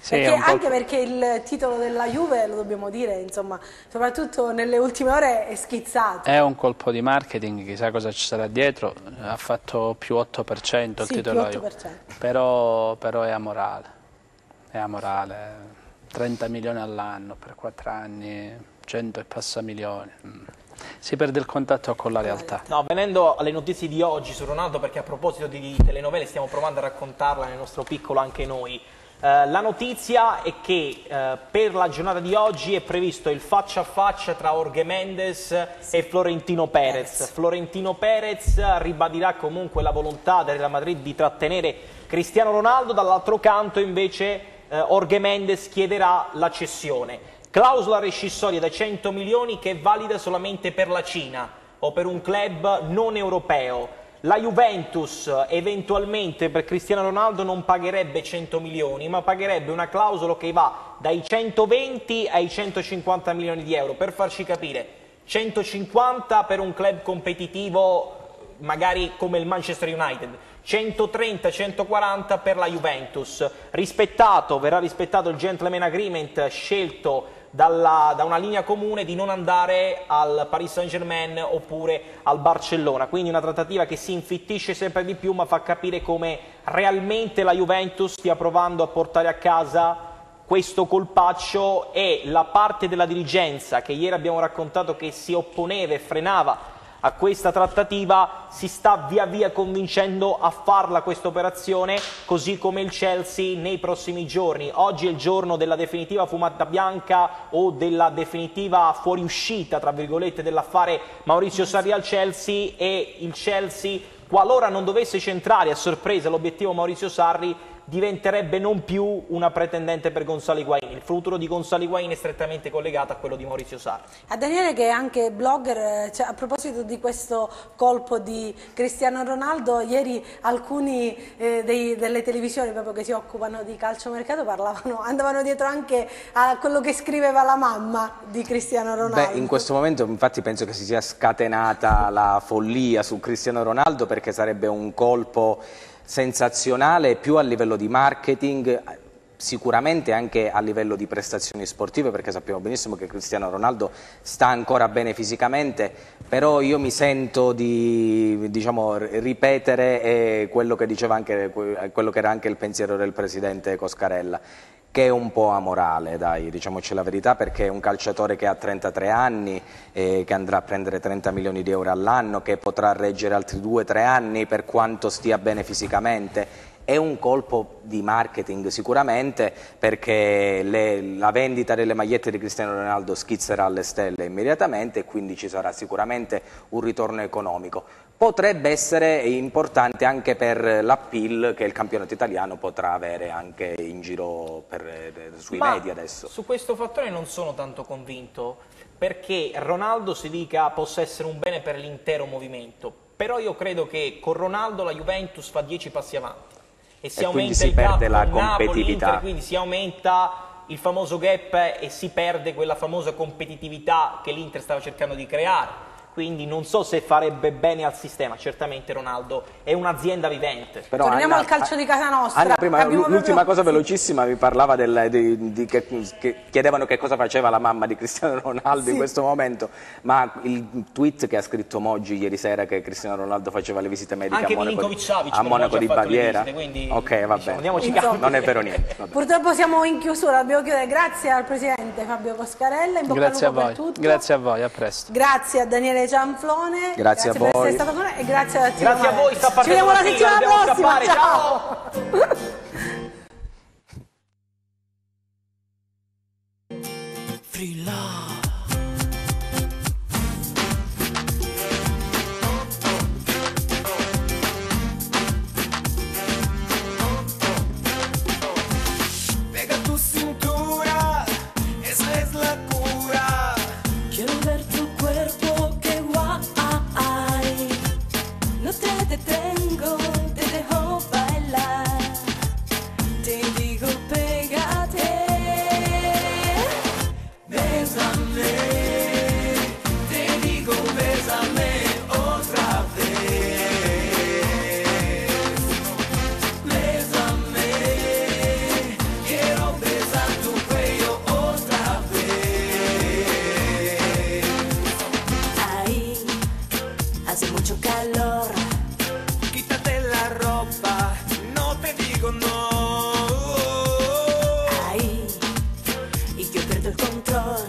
Speaker 4: Sì,
Speaker 2: anche perché il titolo della Juve, lo dobbiamo dire, insomma, soprattutto nelle ultime ore è schizzato.
Speaker 4: È un colpo di marketing, chissà cosa ci sarà dietro, ha fatto più 8% il titolo della Juve, però è amorale, 30 milioni all'anno per 4 anni, 100 e passa milioni. Si perde il contatto con la realtà.
Speaker 3: No, venendo alle notizie di oggi su Ronaldo, perché a proposito di telenovele stiamo provando a raccontarla nel nostro piccolo anche noi. La notizia è che per la giornata di oggi è previsto il faccia a faccia tra Jorge Mendes e Florentino Perez. Florentino Perez ribadirà comunque la volontà del Real Madrid di trattenere Cristiano Ronaldo, dall'altro canto invece Jorge Mendes chiederà la cessione. Clausola rescissoria da 100 milioni che è valida solamente per la Cina o per un club non europeo. La Juventus eventualmente per Cristiano Ronaldo non pagherebbe 100 milioni, ma pagherebbe una clausola che va dai 120 ai 150 milioni di euro. Per farci capire, 150 per un club competitivo magari come il Manchester United, 130-140 per la Juventus. Verrà rispettato il gentleman agreement scelto da una linea comune di non andare al Paris Saint-Germain oppure al Barcellona, quindi una trattativa che si infittisce sempre di più, ma fa capire come realmente la Juventus stia provando a portare a casa questo colpaccio, e la parte della dirigenza che ieri abbiamo raccontato che si opponeva e frenava a questa trattativa si sta via via convincendo a farla questa operazione, così come il Chelsea nei prossimi giorni. Oggi è il giorno della definitiva fumata bianca o della definitiva fuoriuscita, tra virgolette, dell'affare Maurizio Sarri al Chelsea, e il Chelsea, qualora non dovesse centrare a sorpresa l'obiettivo Maurizio Sarri, diventerebbe non più una pretendente per Gonzalo Higuaín. Il futuro di Gonzalo Higuaín è strettamente collegato a quello di Maurizio Sarri.
Speaker 2: A Daniele, che è anche blogger, a proposito di questo colpo di Cristiano Ronaldo, ieri alcuni delle televisioni proprio che si occupano di calciomercato andavano dietro anche a quello che scriveva la mamma di Cristiano Ronaldo.
Speaker 5: Beh, in questo momento infatti penso che si sia scatenata la follia su Cristiano Ronaldo, perché sarebbe un colpo sensazionale più a livello di marketing, sicuramente anche a livello di prestazioni sportive, perché sappiamo benissimo che Cristiano Ronaldo sta ancora bene fisicamente, però io mi sento di ripetere quello che diceva anche quello che era anche il pensiero del presidente Coscarella, che è un po' amorale, dai, diciamoci la verità, perché è un calciatore che ha 33 anni, che andrà a prendere 30 milioni di euro all'anno, che potrà reggere altri 2-3 anni per quanto stia bene fisicamente. È un colpo di marketing sicuramente, perché la vendita delle magliette di Cristiano Ronaldo schizzerà alle stelle immediatamente, e quindi ci sarà sicuramente un ritorno economico. Potrebbe essere importante anche per l'appeal che il campionato italiano potrà avere anche in giro sui media adesso.
Speaker 3: Su questo fattore non sono tanto convinto, perché Ronaldo si dica possa essere un bene per l'intero movimento, però io credo che con Ronaldo la Juventus fa 10 passi avanti e si aumenta il gap con Napoli, Inter, quindi si aumenta il famoso gap e si perde quella famosa competitività che l'Inter stava cercando di creare. Quindi non so se farebbe bene al sistema. Certamente Ronaldo è un'azienda vivente.
Speaker 2: Però torniamo al calcio di casa nostra.
Speaker 5: Anna, l'ultima cosa velocissima, mi parlava che chiedevano che cosa faceva la mamma di Cristiano Ronaldo in questo momento, ma il tweet che ha scritto Moggi ieri sera, che Cristiano Ronaldo faceva le visite mediche a Monaco di Baviera.
Speaker 3: Quindi,
Speaker 5: ok, va bene, non è vero niente. Vabbè.
Speaker 2: Purtroppo siamo in chiusura, dobbiamo chiudere. Grazie al presidente Fabio Coscarella, in bocca al lupo per tutto.
Speaker 4: Grazie a voi, a presto.
Speaker 2: Grazie a Daniele Cianflone,
Speaker 5: grazie a voi.
Speaker 2: Per essere stato con noi, e grazie a
Speaker 3: Grazie a voi, sta
Speaker 2: Ci vediamo la settimana prossima.
Speaker 3: Ciao!
Speaker 8: Pega tu cintura, esa es la cura. Quiero ver tu cuerpo, que guay. No te detengo, te dejo bailar. Te digo, pégate, bésame. Te digo, bésame otra vez. Bésame, quiero besar tu cuello otra vez. Ahí hace mucho calor. Quítate la ropa, no te digo no. Ahí, y yo pierdo el control.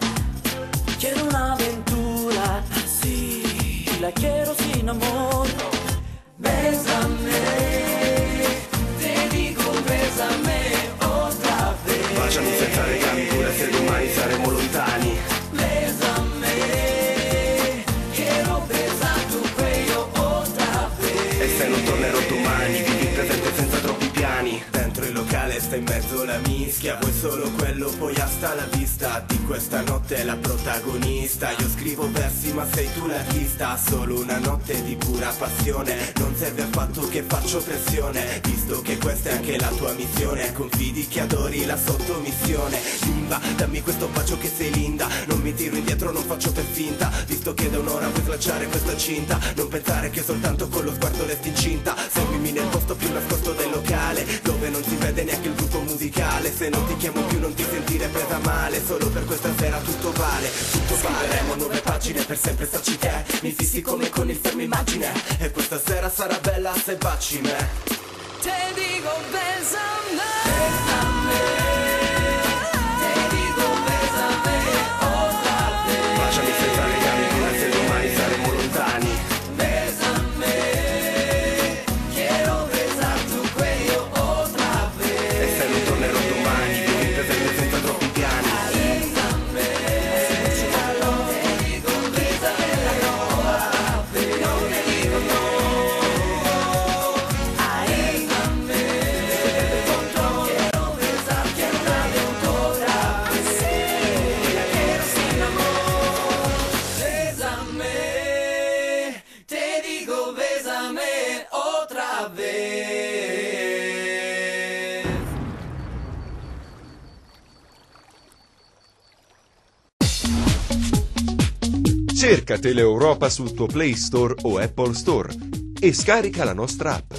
Speaker 8: Quiero una aventura así, y la quiero sin amor. Bésame, te digo bésame otra vez.
Speaker 9: Baciami senza legami, pure se domani saremo lontani.
Speaker 8: Bésame, quiero besar tu cuello otra vez.
Speaker 9: E se non tornerò domani, vivi il presente senza troppi piani. Dentro il locale testa in mezzo la mischia. Vuoi solo quello, poi hasta la vista. Di questa notte la protagonista. Io scrivo versi ma sei tu l'artista. Solo una notte di pura passione. Non serve affatto che faccio pressione, visto che questa è anche la tua missione. Confidi che adori la sottomissione. Bimba, dammi questo bacio che sei linda. Non mi tiro indietro, non faccio per finta, visto che da un'ora vuoi slacciare questa cinta. Non pensare che soltanto con lo sguardo resti incinta. Seguimi nel posto più nascosto del locale, dove non si vede neanche il gruppo musicale. Se non ti chiamo più non ti sentire presa male. Solo per questa sera tutto vale, tutto vale. Scriveremo nuove pagine per sempre starci te. Mi fissi come con il fermo immagine. E questa sera sarà bella se baci me.
Speaker 8: Te digo bésame, bésame. Te digo bésame otra vez.
Speaker 9: Baciami senza legami, come se domani saremo lontani.
Speaker 8: Bésame, quiero besar tu cuello otra vez.
Speaker 9: E se non tornerò domani, vivi il presente senza troppi piani.
Speaker 8: Bésame, te digo bésame otra vez. No te digo no.
Speaker 1: Cerca Teleeuropa sul tuo Play Store o Apple Store e scarica la nostra app.